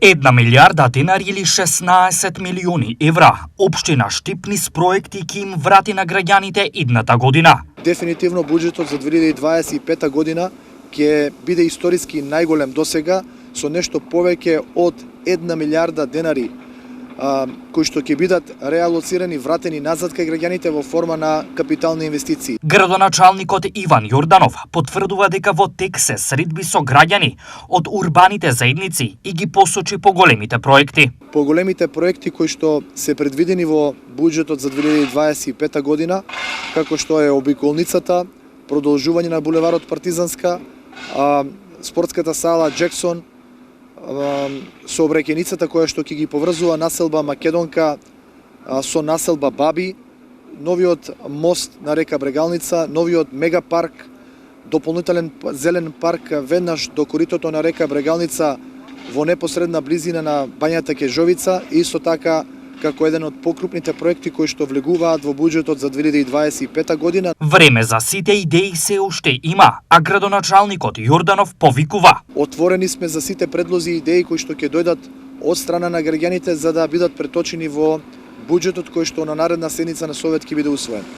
1 милиарда денари или 16 милиони евра, општина Штипни с проекти ќе им врати на граѓаните идната година. Дефинитивно буџетот за 2025 година ќе биде историски најголем досега, со нешто повеќе од 1 милиарда денари, кои што ќе бидат реалоцирани, вратени назад кај граѓаните во форма на капитални инвестиции. Градоначалникот Иван Јорданов потврдува дека во тек се средби со граѓани од урбаните заедници и ги посочи поголемите проекти. Поголемите проекти кои што се предвидени во буџетот за 2025 година, како што е обиколницата, продолжување на булеварот Партизанска, спортската сала Джексон, сообраќајницата која што ќе ги поврзува населба Македонка со населба Баби, новиот мост на река Брегалница, новиот мегапарк, дополнителен зелен парк веднаш до коритото на река Брегалница во непосредна близина на бањата Кежовица, и исто така како еден од покрупните проекти кои што влегуваат во буџетот за 2025 година. Време за сите идеи се уште има, а градоначалникот Јорданов повикува: Отворени сме за сите предлози и идеи кои што ќе дојдат од страна на граѓаните за да бидат преточени во буџетот кој што на наредна седница на Совет ќе биде усвоен.